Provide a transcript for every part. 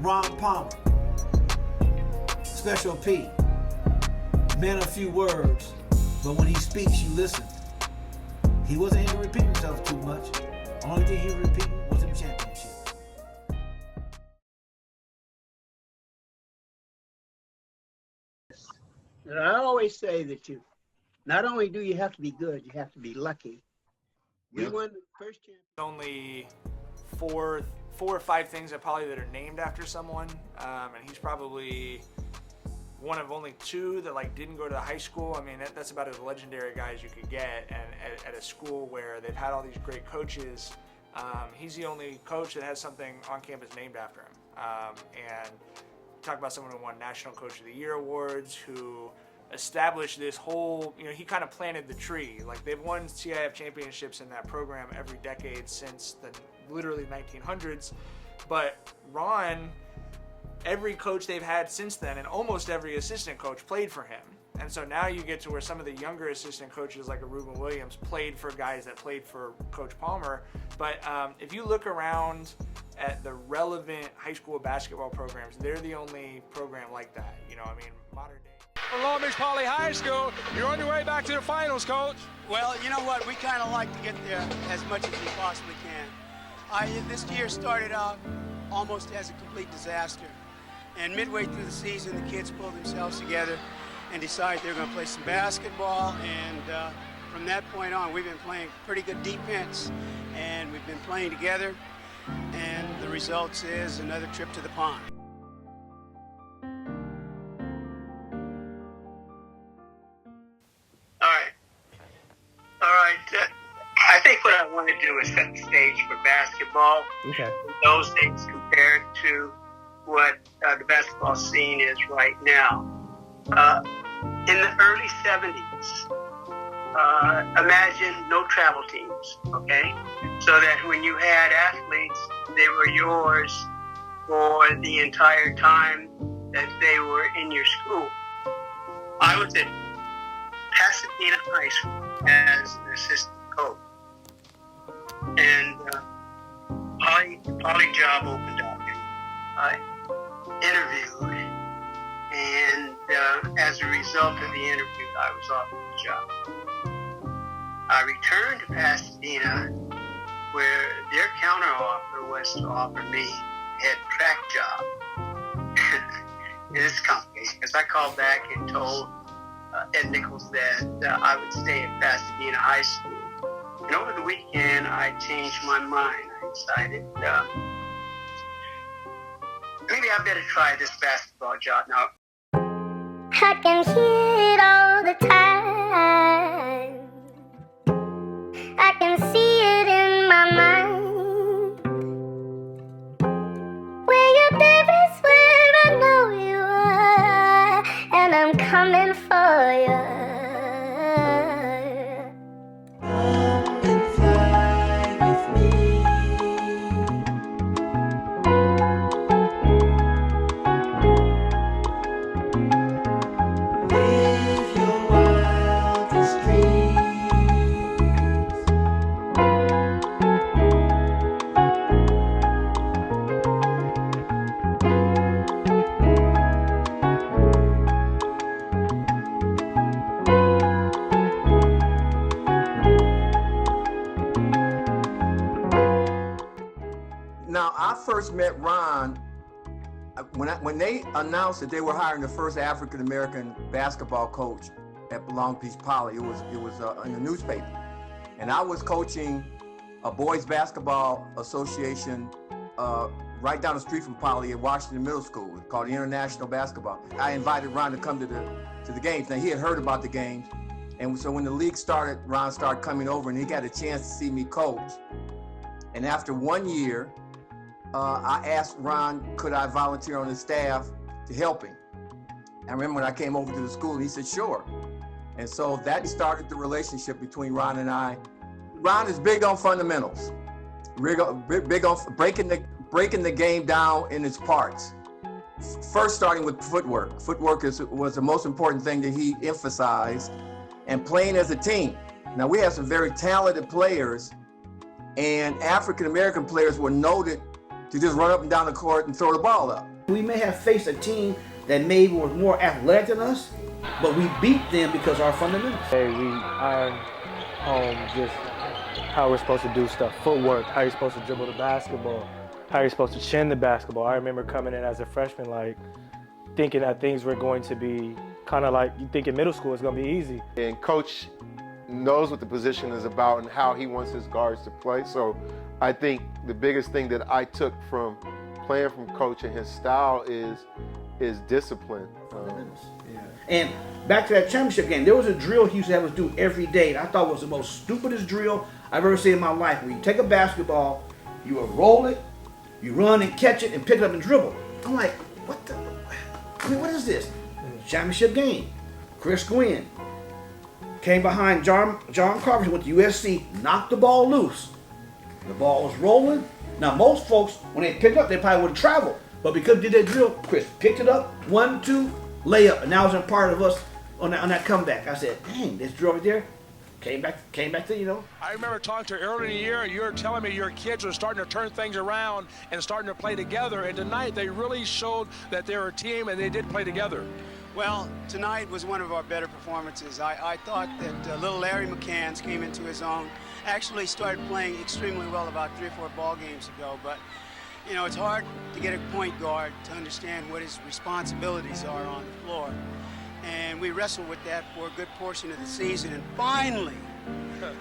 Ron Palmer, Special P, man of few words, but when he speaks, you listen. He wasn't into repeating himself too much. Only thing he was repeating was them championships. And I always say that you, not only do you have to be good, you have to be lucky. We won the first championship. Only four or five things that are named after someone, and he's probably one of only two that didn't go to the high school. I mean, that's about as legendary a guy as you could get, and at a school where they've had all these great coaches, he's the only coach that has something on campus named after him. And talk about someone who won National Coach of the Year awards, who established this whole, he kind of planted the tree. They've won CIF championships in that program every decade since the literally 1900s. But Ron, every coach they've had since then, and almost every assistant coach played for him. And so now you get to where some of the younger assistant coaches like a Reuben Williams played for guys that played for Coach Palmer. But if you look around at the relevant high school basketball programs, they're the only program like that. Modern day. For Long Beach Poly High School, you're on your way back to the finals, Coach. Well, you know what? We kind of like to get there as much as we possibly can. This year started out almost as a complete disaster. And midway through the season, the kids pulled themselves together and decided they were going to play some basketball. And from that point on, we've been playing pretty good defense, and we've been playing together. And the results is another trip to the pond. I think what I want to do is set the stage for basketball. Okay. In those days compared to what the basketball scene is right now. In the early 70s, imagine no travel teams, okay? So that when you had athletes, they were yours for the entire time that they were in your school. I was at Pasadena High School as an assistant coach. And poly job opened up, and I interviewed, and as a result of the interview, I was offered the job. I returned to Pasadena, where their counteroffer was to offer me a head track job. It's complicated, because I called back and told Ed Nichols that I would stay at Pasadena High School. And over the weekend, I changed my mind. I decided maybe I better try this basketball job now. I can hear it all the time. I can see it in my mind. Where you're there is where I know you are, and I'm coming for you. Now, I first met Ron when they announced that they were hiring the first African-American basketball coach at Long Beach Poly. It was in the newspaper. And I was coaching a boys basketball association right down the street from Poly at Washington Middle School called the International Basketball. I invited Ron to come to the games. Now, he had heard about the games. And so when the league started, Ron started coming over and he got a chance to see me coach. And after 1 year, I asked Ron, could I volunteer on his staff to help him? I remember when I came over to the school, he said, sure. And so that started the relationship between Ron and I. Ron is big on fundamentals, big on breaking the game down in its parts. First starting with footwork. Footwork was the most important thing that he emphasized, and playing as a team. Now we have some very talented players, and African-American players were noted to just run up and down the court and throw the ball up. We may have faced a team that maybe was more athletic than us, but we beat them because of our fundamentals. Hey, we iron home just how we're supposed to do stuff. Footwork, how you're supposed to dribble the basketball, how you're supposed to chin the basketball. I remember coming in as a freshman, like, thinking that things were going to be kind of like you think in middle school it's going to be easy. And coach knows what the position is about and how he wants his guards to play. So I think the biggest thing that I took from playing from coach and his style is discipline. And back to that championship game, there was a drill he used to have us do every day that I thought was the most stupidest drill I've ever seen in my life. Where you take a basketball, you will roll it, you run and catch it and pick it up and dribble. I'm like, what is this? Championship game. Chris Gwynn came behind John Carpenter, went to USC, knocked the ball loose. The ball was rolling. Now most folks, when they picked it up, they probably would have traveled. But because we did that drill, Chris picked it up, 1, 2, layup, and that was a part of us on that comeback. I said, dang, this drill right there came back to, you know. I remember talking to you earlier in the year, you were telling me your kids were starting to turn things around and starting to play together, and tonight they really showed that they were a team and they did play together. Well, tonight was one of our better performances. I thought that little Larry McCanns came into his own, actually started playing extremely well about 3 or 4 ball games ago, but you know, it's hard to get a point guard to understand what his responsibilities are on the floor. And we wrestled with that for a good portion of the season. And finally,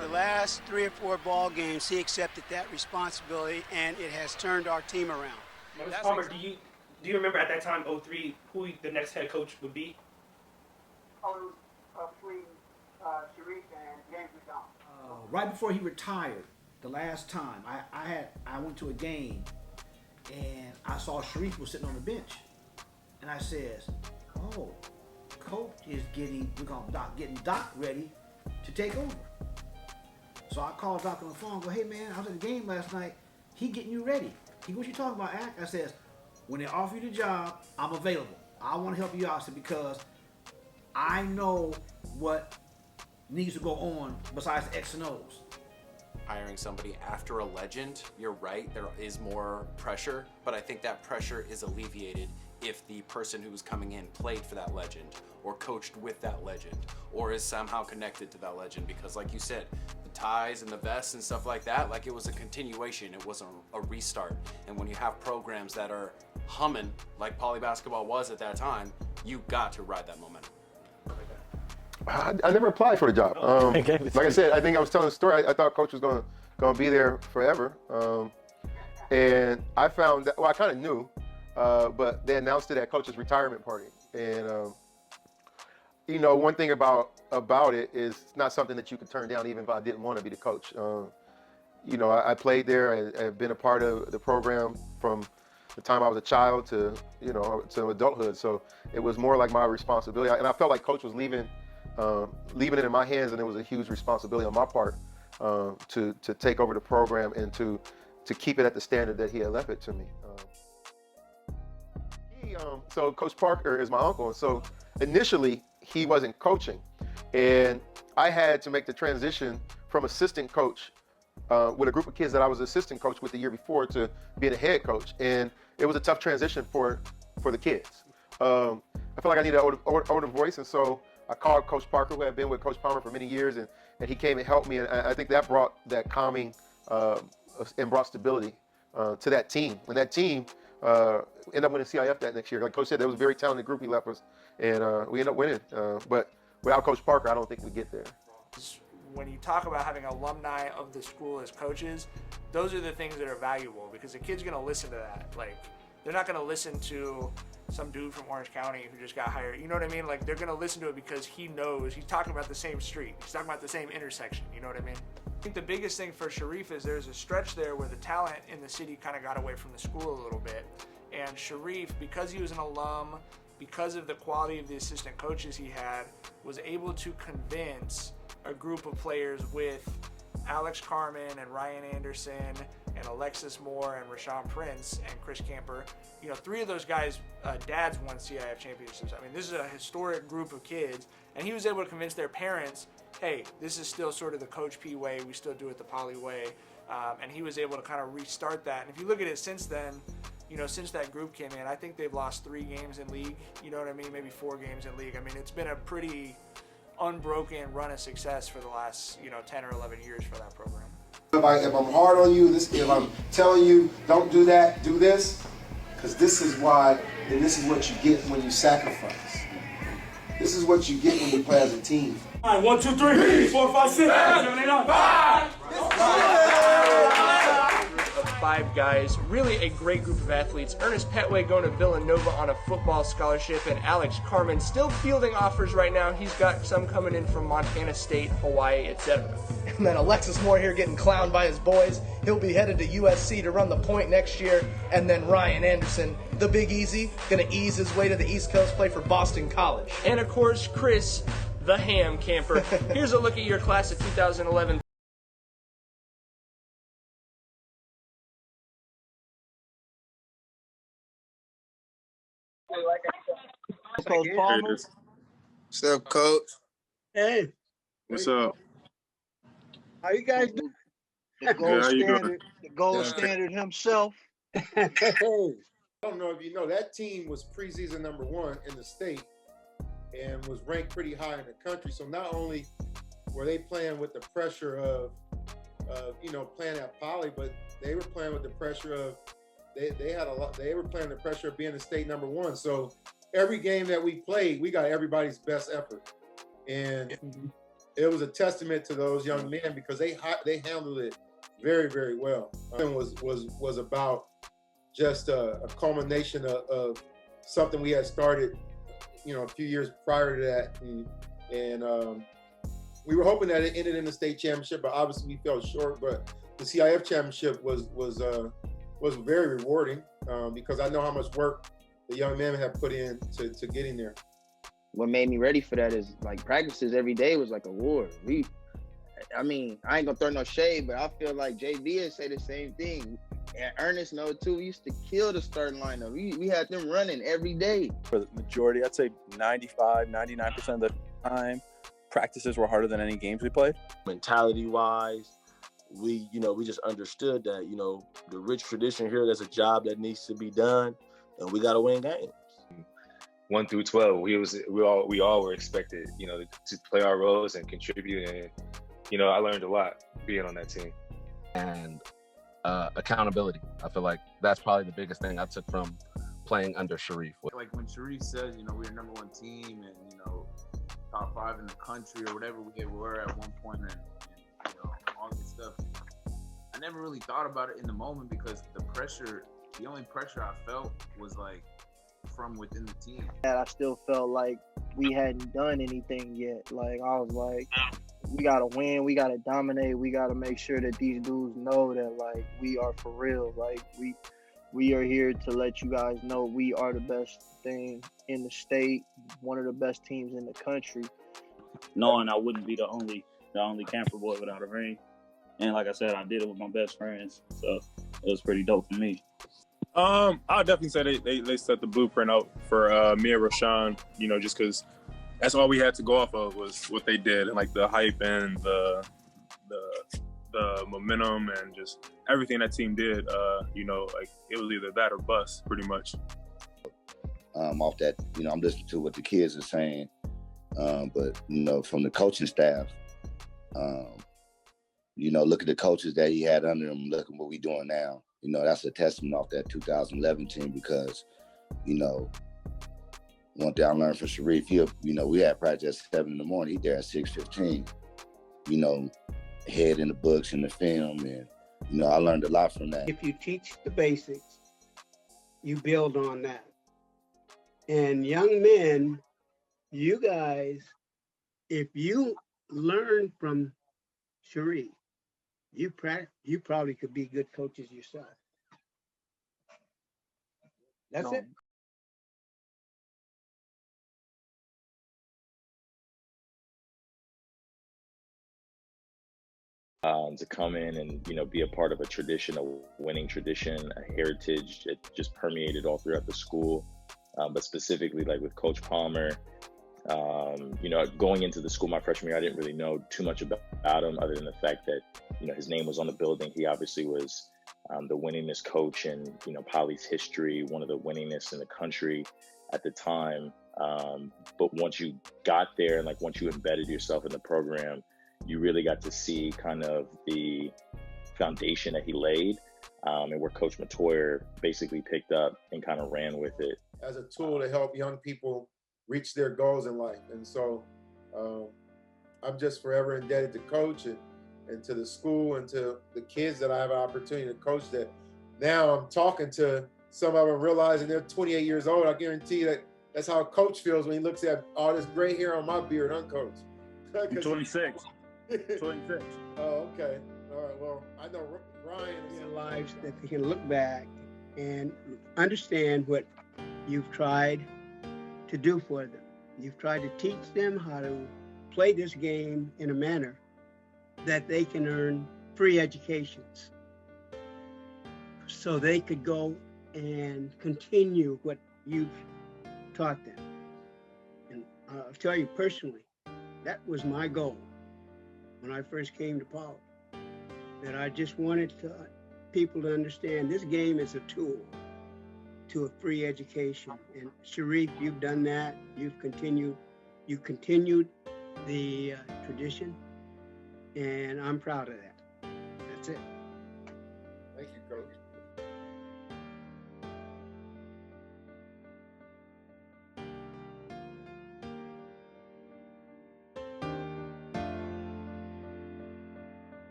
the last 3 or 4 ball games, he accepted that responsibility, and it has turned our team around. Mr. Palmer, do you remember at that time, 03, who the next head coach would be? Between Sharrief and James McDonald. Right before he retired, the last time, I went to a game, and I saw Sharrief was sitting on the bench. And I says, oh, Coach is getting Doc ready to take over. So I called Doc on the phone and go, hey man, I was at the game last night. He getting you ready. He, what you talking about, Ack? I says, when they offer you the job, I'm available. I want to help you out. I said, because I know what needs to go on besides the X and O's. Hiring somebody after a legend, you're right, there is more pressure, but I think that pressure is alleviated if the person who's coming in played for that legend or coached with that legend or is somehow connected to that legend, because like you said, the ties and the vests and stuff like that, like it was a continuation, it wasn't a restart. And when you have programs that are humming like Poly basketball was at that time, you got to ride that momentum. I never applied for the job. Like I said, I think I was telling the story. I thought coach was going to be there forever, and I found that. Well, I kind of knew, but they announced it at coach's retirement party. And you know, one thing about it is it's not something that you can turn down, even if I didn't want to be the coach. You know, I played there. I've been a part of the program from the time I was a child to adulthood. So it was more like my responsibility, and I felt like coach was leaving it in my hands, and it was a huge responsibility on my part to take over the program and to keep it at the standard that he had left it to me. So Coach Parker is my uncle, and so initially he wasn't coaching, and I had to make the transition from assistant coach with a group of kids that I was assistant coach with the year before to being a head coach, and it was a tough transition for the kids. I felt like I needed an older voice, and so I called Coach Parker, who had been with Coach Palmer for many years, and he came and helped me. And I think that brought that calming and brought stability to that team. And that team ended up winning CIF that next year. Like Coach said, there was a very talented group he left us, and we ended up winning. But without Coach Parker, I don't think we'd get there. When you talk about having alumni of the school as coaches, those are the things that are valuable, because the kid's going to listen to that. Like, they're not going to listen to some dude from Orange County who just got hired. You know what I mean? Like, they're going to listen to it because he knows he's talking about the same street. He's talking about the same intersection. You know what I mean? I think the biggest thing for Sharrief is there's a stretch there where the talent in the city kind of got away from the school a little bit. And Sharrief, because he was an alum, because of the quality of the assistant coaches he had, was able to convince a group of players with Alex Carmen and Ryan Anderson and Alexis Moore and Rashawn Prince and Chris Camper. You know, 3 of those guys' dads won CIF Championships. I mean, this is a historic group of kids, and he was able to convince their parents, hey, this is still sort of the Coach P way, we still do it the Poly way. and he was able to kind of restart that. And if you look at it since then, since that group came in, I think they've lost 3 games in league. You know what I mean? Maybe 4 games in league. I mean, it's been a pretty unbroken run of success for the last 10 or 11 years for that program. If I'm hard on you, if I'm telling you don't do that, do this, because this is why, and this is what you get when you sacrifice. This is what you get when you play as a team. All right, 1, 2, 3, 4, 5, 6, 7, 8, 9, 5. 5 guys, really a great group of athletes. Ernest Petway going to Villanova on a football scholarship, and Alex Carmen still fielding offers right now. He's got some coming in from Montana State, Hawaii, etc. And then Alexis Moore here getting clowned by his boys. He'll be headed to USC to run the point next year. And then Ryan Anderson, the Big Easy, gonna ease his way to the East Coast, play for Boston College. And of course, Chris, the ham camper. Here's a look at your class of 2011. Coach Palmer. What's up, Coach? Hey. What's up? How you guys doing? The gold standard, the gold standard himself. I don't know if you know, that team was preseason #1 in the state and was ranked pretty high in the country. So not only were they playing with the pressure of playing at Poly, but they were playing with the pressure of they were playing the pressure of being the state #1. So every game that we played, we got everybody's best effort. And it was a testament to those young men because they handled it very, very well. It was about just a culmination of something we had started, a few years prior to that, and we were hoping that it ended in the state championship, but obviously we fell short. But the CIF championship was very rewarding because I know how much work the young men have put in to getting there. What made me ready for that is like practices every day was like a war. I ain't gonna throw no shade, but I feel like JB would say the same thing. And Ernest know too. We used to kill the starting lineup. We had them running every day. For the majority, I'd say 95, 99% of the time, practices were harder than any games we played. Mentality-wise, we just understood that, the rich tradition here, there's a job that needs to be done, and we got to win games. 1 through 12, we all were expected, to play our roles and contribute. And, I learned a lot being on that team. And accountability. I feel like that's probably the biggest thing I took from playing under Sharrief. Like when Sharrief says, we're #1 team and, top 5 in the country or whatever we were at one point and all this stuff. I never really thought about it in the moment because the only pressure I felt was like from within the team. And I still felt like we hadn't done anything yet. Like I was like, we gotta win, we gotta dominate, we gotta make sure that these dudes know that like we are for real. Like we are here to let you guys know we are the best thing in the state, one of the best teams in the country. Knowing I wouldn't be the only camper boy without a ring. And like I said, I did it with my best friends. So it was pretty dope for me. I'll definitely say they set the blueprint out for me and Rashawn, just because that's all we had to go off of was what they did, and like the hype and the momentum and just everything that team did, like it was either that or bust pretty much. Off that, I'm listening to what the kids are saying, but from the coaching staff, look at the coaches that he had under him, look at what we're doing now. That's a testament off that 2011 team because, one thing I learned from Sharrief, we had practice at 7 in the morning, he there at 6:15, head in the books and the film, and, I learned a lot from that. If you teach the basics, you build on that. And young men, you guys, if you learn from Sharrief, you probably could be good coaches yourself. That's it. To come in and be a part of a tradition, a winning tradition, a heritage that just permeated all throughout the school. But specifically, like with Coach Palmer, You know, going into the school my freshman year, I didn't really know too much about him other than the fact that, you know, his name was on the building. He obviously was the winningest coach in, you know, Poly's history, one of the winningest in the country at the time. But once you got there and like once you embedded yourself in the program, you really got to see kind of the foundation that he laid, and where Coach Metoyer basically picked up and kind of ran with it. As a tool to help young people reach their goals in life. And so I'm just forever indebted to Coach and to the school and to the kids that I have an opportunity to coach, that now I'm talking to some of them realizing they're 28 years old. I guarantee you that's how a coach feels when he looks at all this gray hair on my beard, Coach. I'm 26. 26. Oh, okay. All right. Well, I know Ryan in their lives that they can look back and understand what you've tried to do for them. You've tried to teach them how to play this game in a manner that they can earn free educations, so they could go and continue what you've taught them. And I'll tell you personally, that was my goal when I first came to Poly, that I just wanted people to understand this game is a tool to a free education. And Sharrief, you've done that. You've continued the tradition, and I'm proud of that. That's it. Thank you, Coach.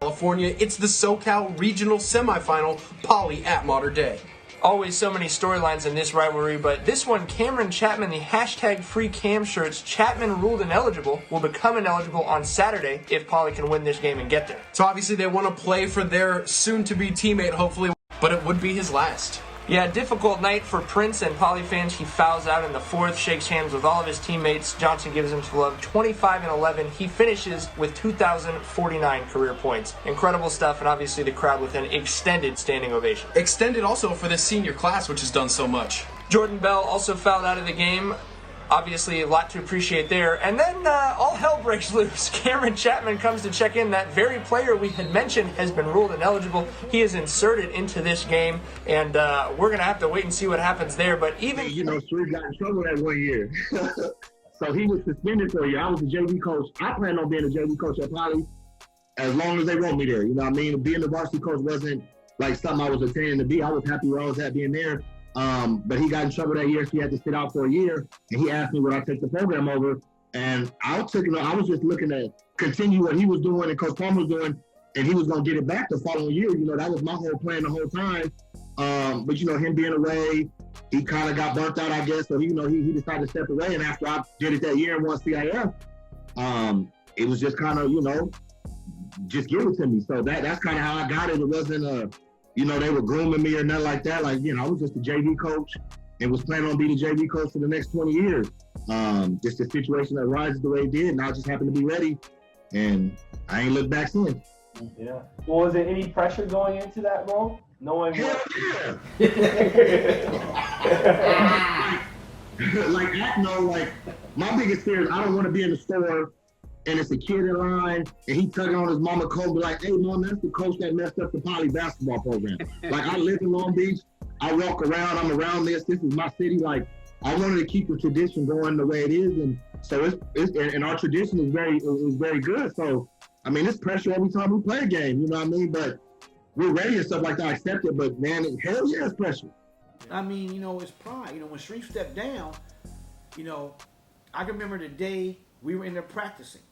California, it's the SoCal Regional Semifinal, Poly at Mater Dei. Always so many storylines in this rivalry, but this one, Cameron Chapman, the hashtag free Cam shirts, Chapman ruled ineligible, will become ineligible on Saturday if Poly can win this game and get there. So obviously they want to play for their soon-to-be teammate, hopefully, but it would be his last. Yeah, difficult night for Prince and Poly fans. He fouls out in the fourth, shakes hands with all of his teammates. Johnson gives him some love. 25-11. He finishes with 2,049 career points. Incredible stuff, and obviously the crowd with an extended standing ovation. Extended also for this senior class, which has done so much. Jordan Bell also fouled out of the game. Obviously, a lot to appreciate there. And then all hell breaks loose. Cameron Chapman comes to check in. That very player we had mentioned has been ruled ineligible. He is inserted into this game, and we're going to have to wait and see what happens there. But even... You know, Sharrief got in trouble that 1 year. So he was suspended for a year. I was a JV coach. I planned on being a JV coach at Poly as long as they want me there. You know what I mean? Being the varsity coach wasn't like something I was intending to be. I was happy where I was at being there. But he got in trouble that year, so he had to sit out for a year. And he asked me would I take the program over, and I was just looking to continue what he was doing and Coach Palmer was doing, and he was gonna get it back the following year. You know, that was my whole plan the whole time. But you know, him being away, he kind of got burnt out, I guess. So he decided to step away. And after I did it that year and won CIF, it was just kind of, you know, just give it to me. So that's kind of how I got it. It wasn't you know, they were grooming me or nothing like that. Like, you know, I was just a JV coach and was planning on being a JV coach for the next 20 years. Just a situation that rises the way it did, and I just happened to be ready, and I ain't looked back since. Yeah. Well, was there any pressure going into that role? Knowing Hell yeah. Like, my biggest fear is I don't want to be in the store and it's a kid in line, and he tugging on his mama coat, be like, hey, mom, that's the coach that messed up the Poly basketball program. Like, I live in Long Beach. I walk around. I'm around this. This is my city. Like, I wanted to keep the tradition going the way it is. And so and our tradition is very good. So, I mean, it's pressure every time we play a game, you know what I mean? But we're ready and stuff like that. I accept it. But, man, hell yeah, it's pressure. I mean, you know, it's pride. You know, when Sharrief stepped down, you know, I can remember the day we were in there practicing.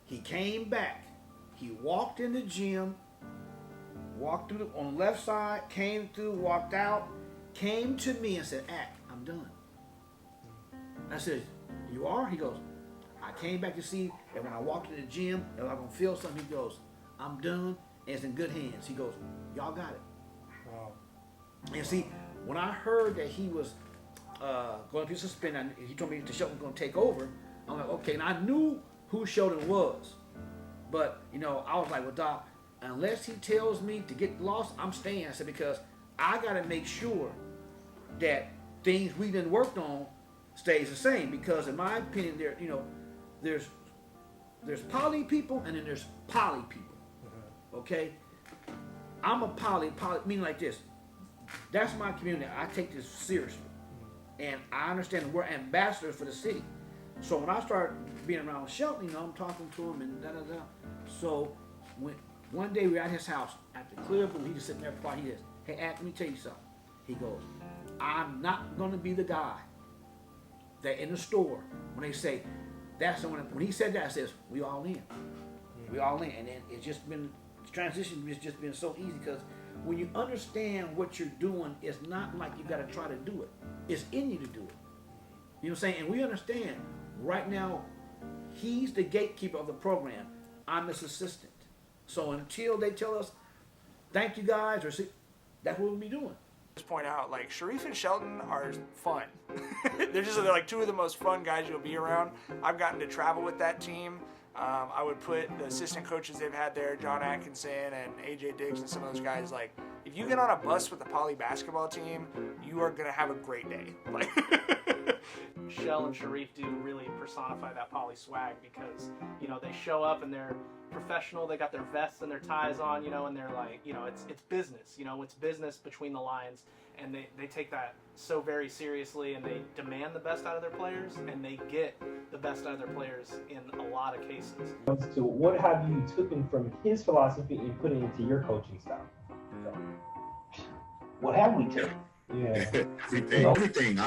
He came back. He walked in the gym, walked through on the left side, came through, walked out, came to me and said, I'm done. I said, you are? He goes, I came back to see, and when I walked in the gym, if I'm going to feel something, he goes, I'm done, and it's in good hands. He goes, y'all got it. Wow. And see, when I heard that he was going to be suspended, he told me that Shelton was going to take over, I'm like, okay, and I knew who Shelton was. But, you know, I was like, well, Doc, unless he tells me to get lost, I'm staying. I said, because I got to make sure that things we done worked on stays the same, because in my opinion, there's poly people and then there's poly people. Okay, I'm a poly meaning like this. That's my community. I take this seriously, and I understand we're ambassadors for the city. So when I start being around Shelton, I'm talking to him and da da da. So when one day we're at his house at the clear blue, he just sitting there quiet. He says, "Hey, Ad, let me tell you something." He goes, "I'm not gonna be the guy that in the store when they say that's the one." When he said that, I says, "We all in, we all in," and then it's just been the transition has just been so easy, because when you understand what you're doing, it's not like you got to try to do it. It's in you to do it. You know what I'm saying? And we understand right now, he's the gatekeeper of the program. I'm his assistant. So until they tell us, thank you guys, or that's what we'll be doing. Just point out, like, Sharrief and Shelton are fun. they're like two of the most fun guys you'll be around. I've gotten to travel with that team. I would put the assistant coaches they've had there, John Atkinson and AJ Diggs and some of those guys, like, if you get on a bus with the poly basketball team, you are gonna have a great day. Like, Shell and Sharrief do really personify that poly swag, because, they show up and they're professional, they got their vests and their ties on, and they're like, it's business, it's business between the lines, and they take that so very seriously, and they demand the best out of their players, and they get the best out of their players in a lot of cases. So what have you taken from his philosophy and put it into your coaching style? What have we taken? Yeah. Everything.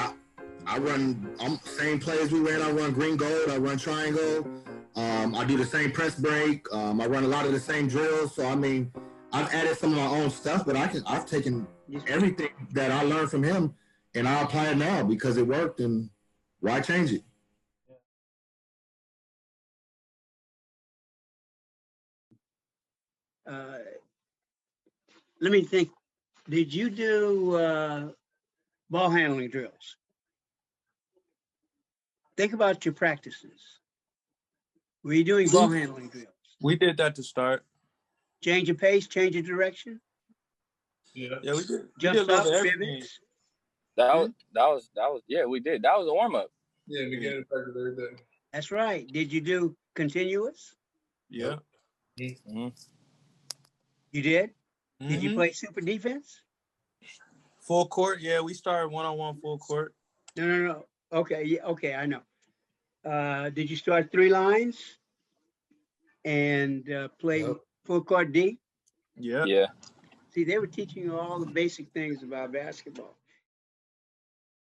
I'm same plays we ran. I run green gold. I run triangle. I do the same press break. I run a lot of the same drills. So I mean, I've added some of my own stuff, but I've taken everything that I learned from him and I apply it now because it worked, and why change it? Let me think. Did you do ball handling drills? Think about your practices. Were you doing ball handling drills? We did that to start. Change your pace, change your direction? Yeah, we did. Jump stops, pivots? That was yeah, we did. That was a warm up. Yeah, we get it practice every day. That's right. Did you do continuous? Yeah. Mm-hmm. You did? Mm-hmm. Did you play super defense? Full court, yeah. We started one-on-one full court. No. Okay, yeah, okay, I know. Did you start three lines and play full court D? Yeah. Yeah. See, they were teaching you all the basic things about basketball.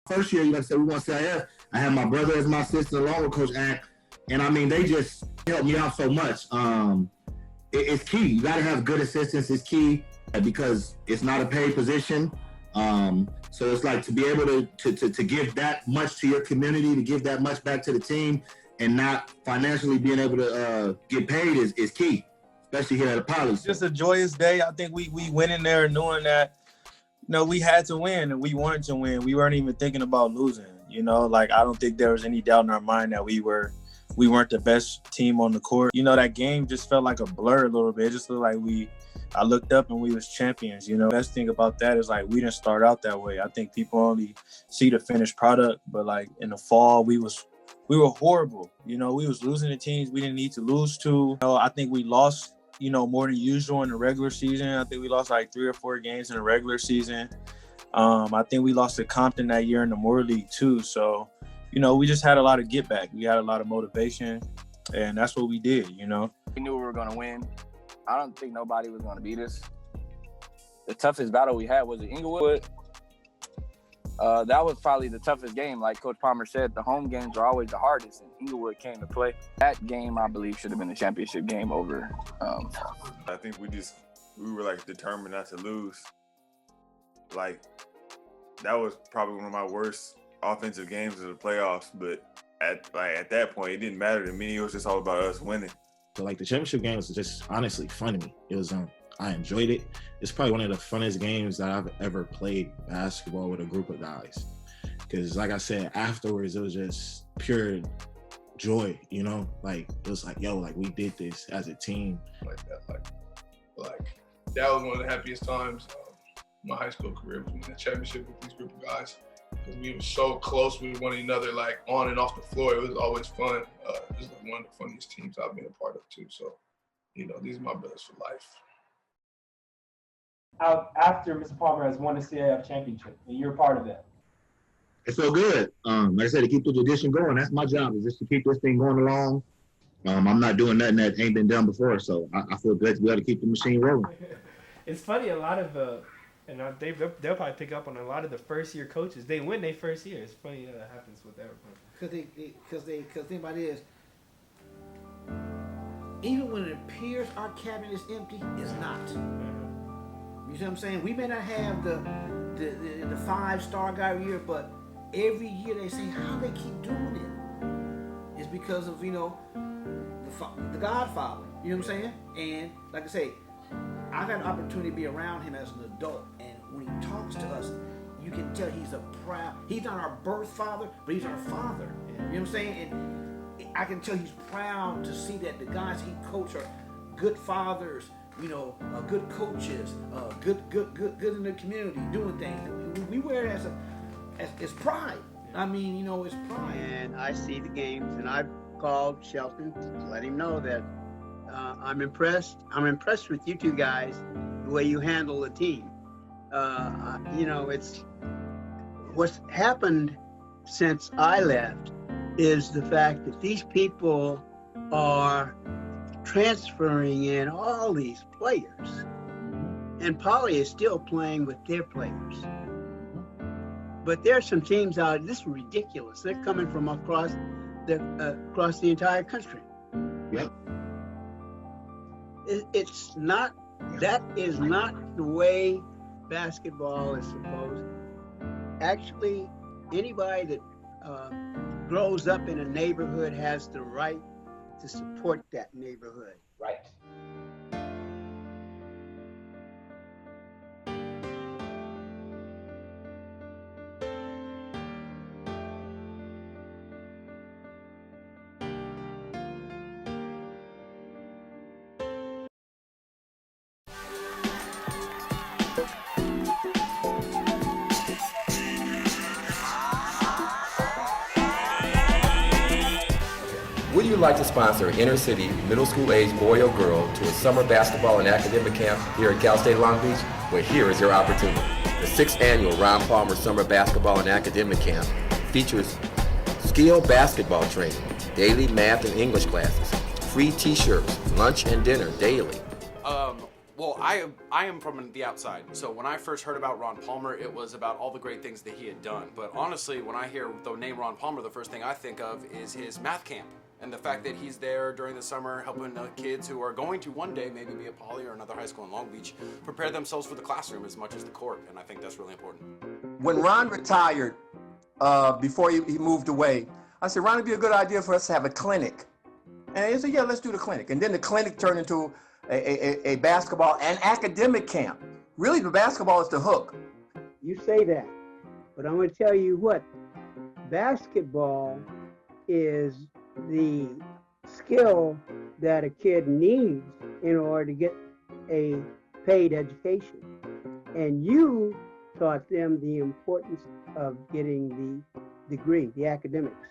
First year, like I said, we won CIF. I had my brother as my assistant along with Coach Ack. And I mean, they just helped me out so much. It's key. You got to have good assistants. It's key because it's not a paid position. So it's like to be able to give that much to your community, to give that much back to the team, and not financially being able to get paid is key, especially here at Apollo. It's just a joyous day. I think we went in there knowing that, we had to win and we wanted to win. We weren't even thinking about losing. Like I don't think there was any doubt in our mind that we weren't the best team on the court. That game just felt like a blur a little bit. It just looked like I looked up and we was champions. Best thing about that is like we didn't start out that way. I think people only see the finished product, but like in the fall we were horrible. We was losing to teams we didn't need to lose to. I think we lost, more than usual in the regular season. I think we lost like 3 or 4 games in the regular season. I think we lost to Compton that year in the Moore League too. So, we just had a lot of get back. We had a lot of motivation, and that's what we did. We knew we were going to win. I don't think nobody was going to beat us. The toughest battle we had was at Inglewood. That was probably the toughest game. Like Coach Palmer said, the home games are always the hardest, and Inglewood came to play. That game, I believe, should have been a championship game over. I think we were like determined not to lose. Like that was probably one of my worst offensive games of the playoffs. But at that point, it didn't matter to me. It was just all about us winning. So like the championship game was just honestly fun to me. It was I enjoyed it. It's probably one of the funnest games that I've ever played basketball with a group of guys. Because like I said, afterwards it was just pure joy, Like it was like, yo, like we did this as a team. Like that was one of the happiest times of my high school career, was winning the championship with these group of guys. because we were so close with one another, like on and off the floor. It was always fun. This is like one of the funniest teams I've been a part of too. So, you know, these are my brothers for life. After Mr. Palmer has won the CIF championship, and you're part of that. It's so good. Like I said, to keep the tradition going. That's my job, is just to keep this thing going along. I'm not doing nothing that ain't been done before, so I feel good to be able to keep the machine rolling. It's funny, a lot of they'll probably pick up on a lot of the first year coaches. They win their first year. It's funny that happens with everyone. Because the thing about it is, even when it appears our cabinet is empty, it's not. You see what I'm saying? We may not have the 5-star guy every year, but every year they say how they keep doing it. It's because of, you know, the Godfather. You know what I'm saying? And like I say, I've had an opportunity to be around him as an adult, and when he talks to us, you can tell he's not our birth father, but he's our father. You know what I'm saying? And I can tell he's proud to see that the guys he coached are good fathers, you know, good coaches, good in the community, doing things. We wear it as pride. I mean, you know, it's pride. And I see the games, and I've called Shelton to let him know that I'm impressed. I'm impressed with you two guys, the way you handle the team. You know, it's what's happened since I left is the fact that these people are transferring in all these players, and Poly is still playing with their players. But there are some teams out. This is ridiculous. They're coming from across the entire country. Yep. It's not. That is not the way basketball is supposed. Actually, anybody that grows up in a neighborhood has the right to support that neighborhood. Right. Would you like to sponsor an inner city, middle school age boy or girl to a summer basketball and academic camp here at Cal State Long Beach? Well, here is your opportunity. The 6th annual Ron Palmer Summer Basketball and Academic Camp features skill basketball training, daily math and English classes, free t-shirts, lunch and dinner daily. Well, I am from the outside, so when I first heard about Ron Palmer, it was about all the great things that he had done. But honestly, when I hear the name Ron Palmer, the first thing I think of is his math camp. And the fact that he's there during the summer helping kids who are going to one day maybe be at Poly or another high school in Long Beach prepare themselves for the classroom as much as the court, and I think that's really important. When Ron retired, before he moved away, I said, Ron, it'd be a good idea for us to have a clinic. And he said, yeah, let's do the clinic. And then the clinic turned into a basketball and academic camp. Really, the basketball is the hook. You say that, but I'm going to tell you what, basketball is the skill that a kid needs in order to get a paid education. And you taught them the importance of getting the degree, the academics.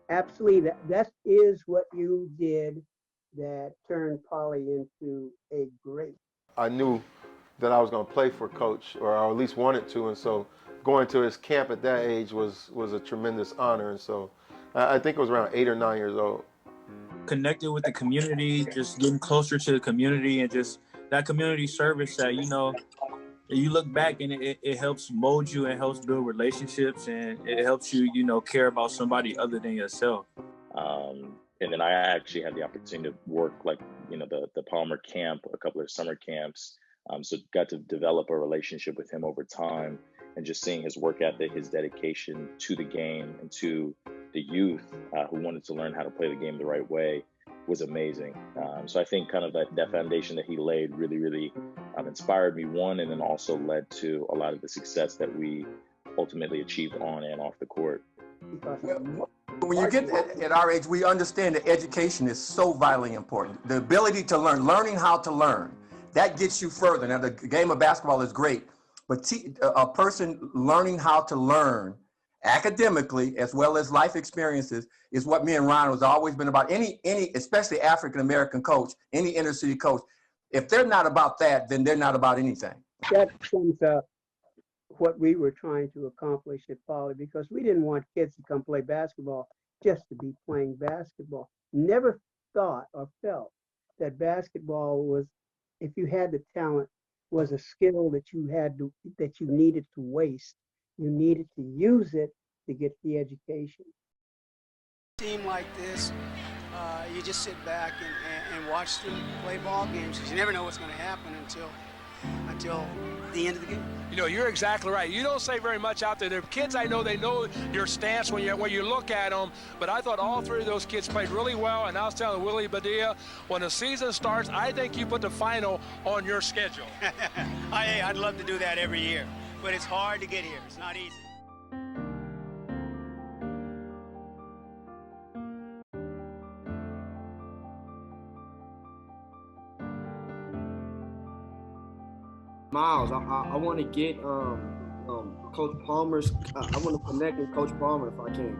Absolutely, that is what you did that turned Poly into a great. I knew that I was going to play for Coach, or I at least wanted to, and so going to his camp at that age was a tremendous honor. And so I think it was around 8 or 9 years old. Connected with the community, just getting closer to the community, and just that community service that, you know, you look back and it helps mold you and helps build relationships, and it helps you, you know, care about somebody other than yourself. And then I actually had the opportunity to work, like, you know, the Palmer camp, a couple of summer camps. So got to develop a relationship with him over time, and just seeing his work ethic, his dedication to the game and to the youth who wanted to learn how to play the game the right way was amazing. So I think kind of that foundation that he laid really inspired me, one, and then also led to a lot of the success that we ultimately achieved on and off the court. When you get at our age, we understand that education is so vitally important. The ability to learn, learning how to learn, that gets you further. Now, the game of basketball is great, but a person learning how to learn academically as well as life experiences is what me and Ron has always been about. Any especially African American coach, any inner city coach, if they're not about that, then they're not about anything. That sums up what we were trying to accomplish at Poly, because we didn't want kids to come play basketball just to be playing basketball. Never thought or felt that basketball was, if you had the talent, was a skill that you needed to waste. You needed to use it to get the education. Team like this, you just sit back and watch them play ball games, because you never know what's going to happen until the end of the game. You know, you're exactly right. You don't say very much out there. There are kids I know, they know your stance when you look at them, but I thought all three of those kids played really well, and I was telling Willie Badilla, when the season starts, I think you put the final on your schedule. Hey, I'd love to do that every year, but it's hard to get here. It's not easy. Miles, I want to get Coach Palmer's. I want to connect with Coach Palmer if I can.